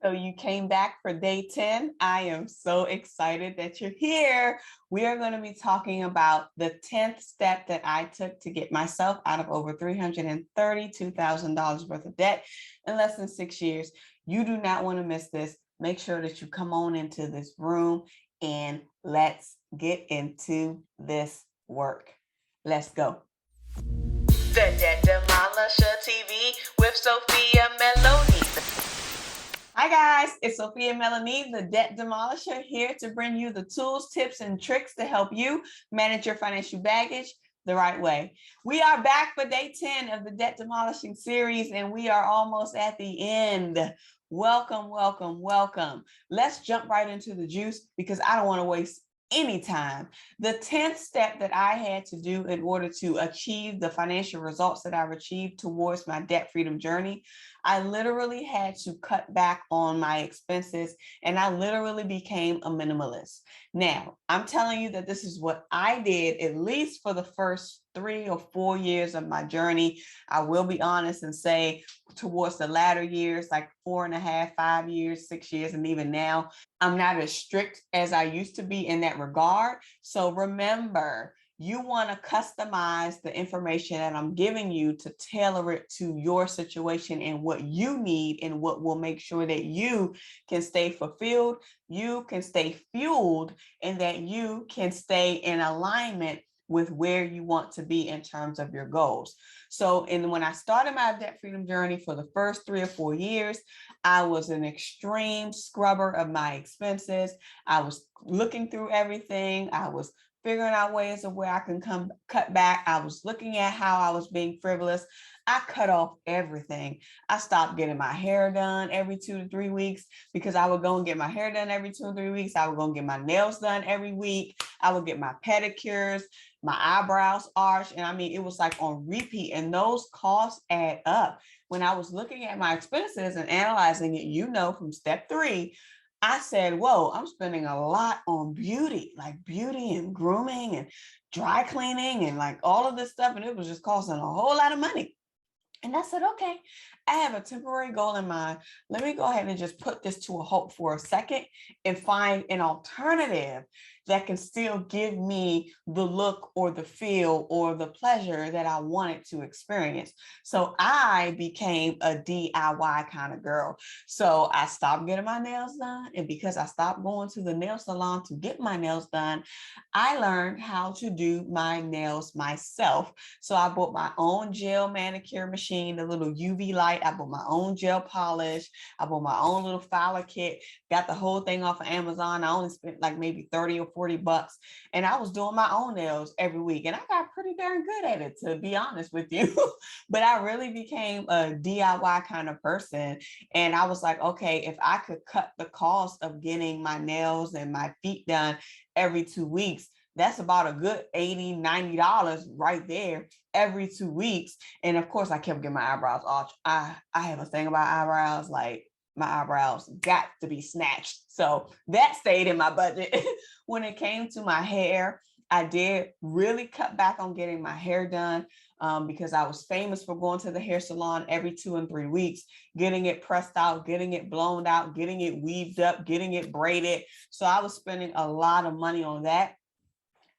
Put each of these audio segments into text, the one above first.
So you came back for day 10. I am so excited that you're here. We are going to be talking about the 10th step that I took to get myself out of over $332,000 worth of debt in less than 6 years. You do not want to miss this. Make sure that you come on into this room and let's get into this work. Let's go. The Debt Demolisher TV with Sophia Melone. Hi guys, it's Sophia Melone, the Debt Demolisher, here to bring you the tools, tips, and tricks to help you manage your financial baggage the right way. We are back for day 10 of the Debt Demolishing series, and we are almost at the end. Welcome, welcome, welcome. Let's jump right into the juice because I don't want to waste any time. The 10th step that I had to do in order to achieve the financial results that I've achieved towards my debt freedom journey, I literally had to cut back on my expenses, and I literally became a minimalist. Now, I'm telling you that this is what I did, at least for the first 3 or 4 years of my journey. I will be honest and say towards the latter years, like 4.5, 5 years, 6 years, and even now, I'm not as strict as I used to be in that regard. So remember, you want to customize the information that I'm giving you to tailor it to your situation and what you need and what will make sure that you can stay fulfilled, you can stay fueled, and that you can stay in alignment with where you want to be in terms of your goals. So, and when I started my debt freedom journey for the first 3 or 4 years, I was an extreme scrubber of my expenses. I was looking through everything. I was figuring out ways of where I can cut back. I was looking at how I was being frivolous. I cut off everything. I stopped getting my hair done every 2 to 3 weeks because I would go and get my hair done every 2 or 3 weeks. I would go and get my nails done every week. I would get my pedicures, my eyebrows arched. And I mean, it was like on repeat, and those costs add up. When I was looking at my expenses and analyzing it, from step 3, I said, whoa, I'm spending a lot on beauty, like beauty and grooming and dry cleaning and like all of this stuff. And it was just costing a whole lot of money. And I said, okay, I have a temporary goal in mind. Let me go ahead and just put this to a halt for a second and find an alternative that can still give me the look or the feel or the pleasure that I wanted to experience. So I became a DIY kind of girl. So I stopped getting my nails done. And because I stopped going to the nail salon to get my nails done, I learned how to do my nails myself. So I bought my own gel manicure machine, the little UV light. I bought my own gel polish. I bought my own little filer kit, got the whole thing off of Amazon. I only spent like maybe 30 or 40 bucks. And I was doing my own nails every week. And I got pretty darn good at it, to be honest with you. But I really became a DIY kind of person. And I was like, okay, if I could cut the cost of getting my nails and my feet done every 2 weeks, that's about a good $80, $90 right there every 2 weeks. And of course, I kept getting my eyebrows arched. I have a thing about eyebrows, like my eyebrows got to be snatched. So that stayed in my budget. When it came to my hair, I did really cut back on getting my hair done because I was famous for going to the hair salon every 2 and 3 weeks, getting it pressed out, getting it blown out, getting it weaved up, getting it braided. So I was spending a lot of money on that.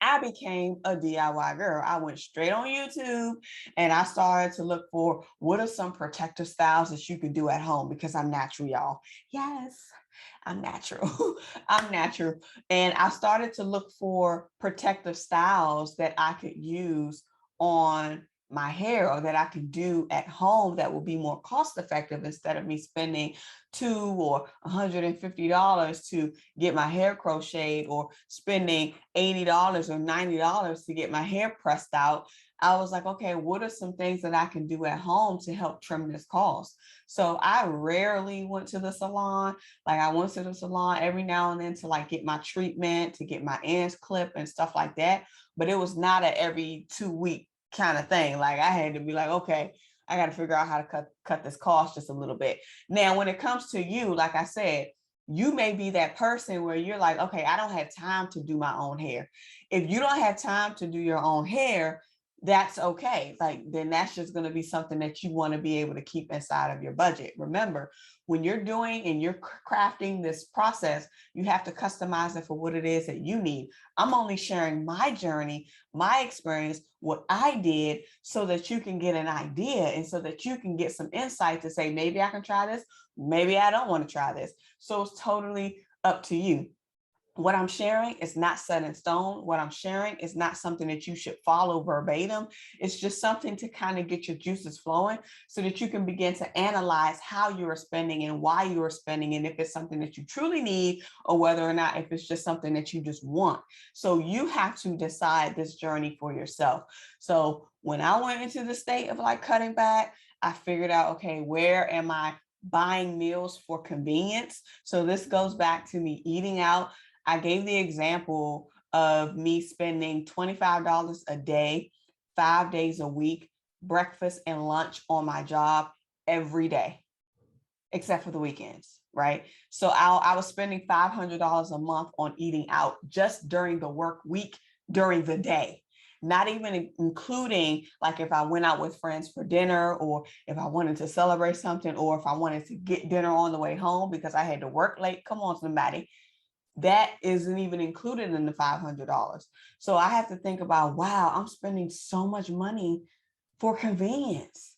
I became a DIY girl. I went straight on YouTube and I started to look for what are some protective styles that you can do at home, because I'm natural, y'all. Yes, I'm natural. I'm natural. And I started to look for protective styles that I could use on my hair or that I could do at home that will be more cost effective instead of me spending $200 or $150 to get my hair crocheted or spending $80 or $90 to get my hair pressed out. I was like, okay, what are some things that I can do at home to help trim this cost? So I rarely went to the salon. Like I went to the salon every now and then to like get my treatment, to get my ends clipped and stuff like that. But it was not a every 2 week kind of thing. Like I had to be like, okay, I got to figure out how to cut this cost just a little bit. Now, when it comes to you, like I said, you may be that person where you're like, okay, I don't have time to do my own hair. If you don't have time to do your own hair, that's okay. Like, then that's just going to be something that you want to be able to keep inside of your budget. Remember, when you're doing and you're crafting this process, you have to customize it for what it is that you need. I'm only sharing my journey, my experience, what I did, so that you can get an idea and so that you can get some insight to say, maybe I can try this, maybe I don't want to try this. So it's totally up to you. What I'm sharing is not set in stone. What I'm sharing is not something that you should follow verbatim. It's just something to kind of get your juices flowing so that you can begin to analyze how you are spending and why you are spending, and if it's something that you truly need or whether or not if it's just something that you just want. So you have to decide this journey for yourself. So when I went into the state of like cutting back, I figured out, okay, where am I buying meals for convenience? So this goes back to me eating out. I gave the example of me spending $25 a day, 5 days a week, breakfast and lunch on my job every day, except for the weekends, right? So I was spending $500 a month on eating out just during the work week, during the day. Not even including like if I went out with friends for dinner, or if I wanted to celebrate something, or if I wanted to get dinner on the way home because I had to work late. Come on, somebody. That isn't even included in the $500. So I have to think about, wow, I'm spending so much money for convenience.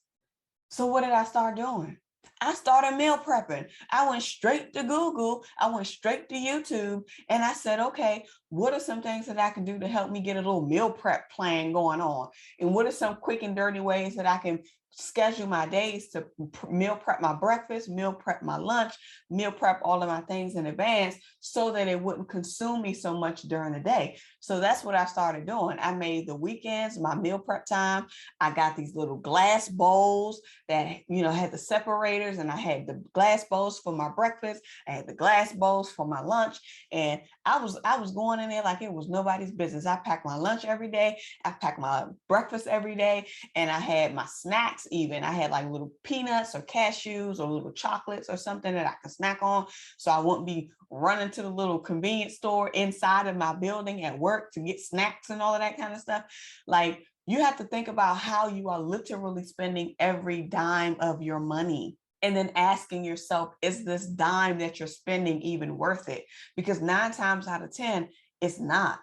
So what did I start doing? I started meal prepping. I went straight to Google. I went straight to YouTube, and I said, okay, what are some things that I can do to help me get a little meal prep plan going on? And what are some quick and dirty ways that I can schedule my days to meal prep my breakfast, meal prep my lunch, meal prep all of my things in advance so that it wouldn't consume me so much during the day. So that's what I started doing. I made the weekends my meal prep time. I got these little glass bowls that, you know, had the separators, and I had the glass bowls for my breakfast. I had the glass bowls for my lunch, and I was going in there like it was nobody's business. I packed my lunch every day. I packed my breakfast every day, and I had my snacks even. I had like little peanuts or cashews or little chocolates or something that I could snack on, so I wouldn't be running to the little convenience store inside of my building at work to get snacks and all of that kind of stuff. Like, you have to think about how you are literally spending every dime of your money, and then asking yourself, is this dime that you're spending even worth it? Because 9 times out of 10, it's not.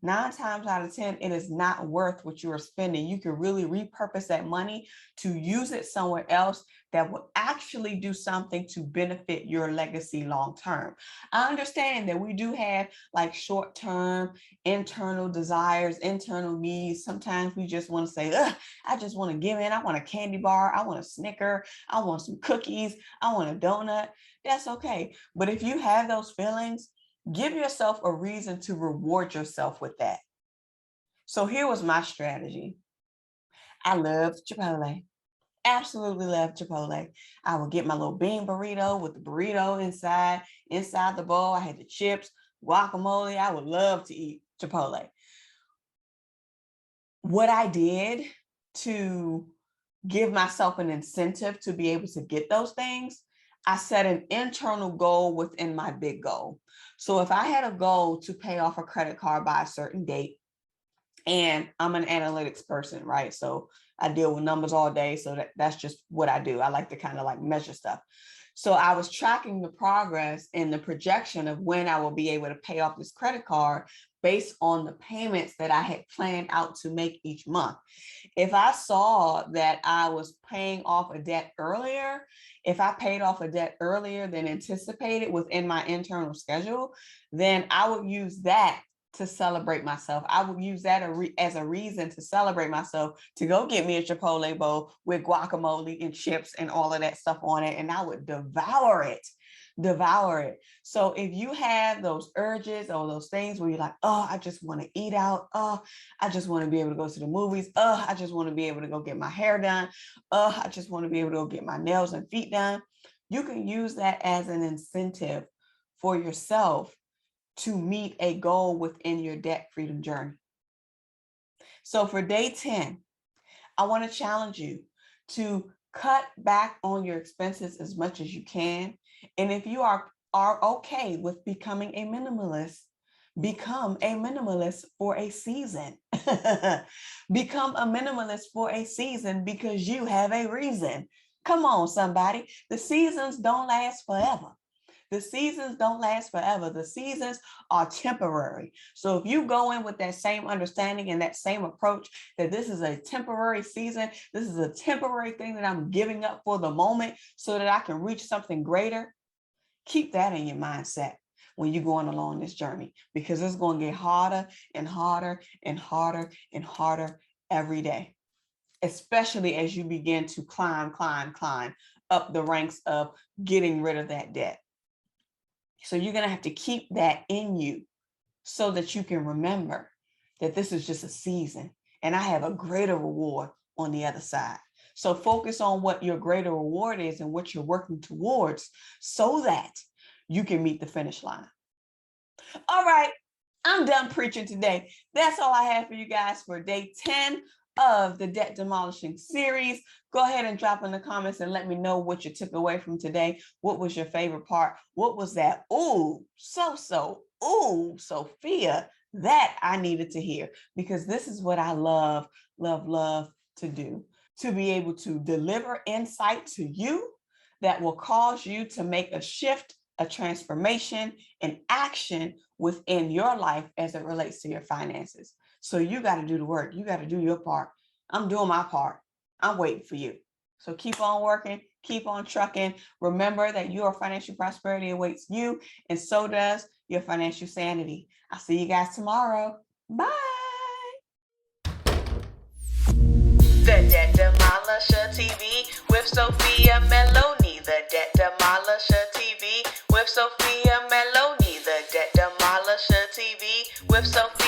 9 times out of 10, it is not worth what you are spending. You can really repurpose that money to use it somewhere else that will actually do something to benefit your legacy long term. I understand that we do have like short term internal desires, internal needs. Sometimes we just want to say, ugh, I just want to give in. I want a candy bar. I want a Snicker. I want some cookies. I want a donut. That's okay. But if you have those feelings, give yourself a reason to reward yourself with that. So here was my strategy. I love Chipotle. Absolutely love Chipotle. I would get my little bean burrito with the burrito inside the bowl. I had the chips, guacamole. I would love to eat Chipotle. What I did to give myself an incentive to be able to get those things, I set an internal goal within my big goal. So if I had a goal to pay off a credit card by a certain date, and I'm an analytics person, right? So I deal with numbers all day. So that's just what I do. I like to kind of like measure stuff. So I was tracking the progress and the projection of when I will be able to pay off this credit card based on the payments that I had planned out to make each month. If I saw that I was paying off a debt earlier, if I paid off a debt earlier than anticipated within my internal schedule, then I would use that to celebrate myself. I would use that as a reason to celebrate myself, to go get me a Chipotle bowl with guacamole and chips and all of that stuff on it. And I would devour it. So if you have those urges or those things where you're like, oh, I just want to eat out. Oh, I just want to be able to go to the movies. Oh, I just want to be able to go get my hair done. Oh, I just want to be able to go get my nails and feet done. You can use that as an incentive for yourself to meet a goal within your debt freedom journey. So for day 10, I want to challenge you to cut back on your expenses as much as you can. And if you are okay with becoming a minimalist, Become a minimalist for a season. Become a minimalist for a season because you have a reason. Come on, somebody. The seasons don't last forever. The seasons don't last forever. The seasons are temporary. So if you go in with that same understanding and that same approach, that this is a temporary season, this is a temporary thing that I'm giving up for the moment so that I can reach something greater, keep that in your mindset when you're going along this journey, because it's going to get harder and harder and harder and harder every day, especially as you begin to climb up the ranks of getting rid of that debt. So you're going to have to keep that in you so that you can remember that this is just a season and I have a greater reward on the other side. So focus on what your greater reward is and what you're working towards so that you can meet the finish line. All right, I'm done preaching today. That's all I have for you guys for day 10 of the Debt Demolishing series. Go ahead and drop in the comments and let me know what you took away from today. What was your favorite part? What was that? Ooh, ooh, Sophia, that I needed to hear, because this is what I love to do, to be able to deliver insight to you that will cause you to make a shift, a transformation, an action within your life as it relates to your finances. So you got to do the work. You got to do your part. I'm doing my part. I'm waiting for you. So keep on working, keep on trucking. Remember that your financial prosperity awaits you, and so does your financial sanity. I'll see you guys tomorrow. Bye. The Debt Demolisher TV with Sophia Melone. The Debt Demolisher TV with Sophia Melone. The Debt Demolisher TV with Sophia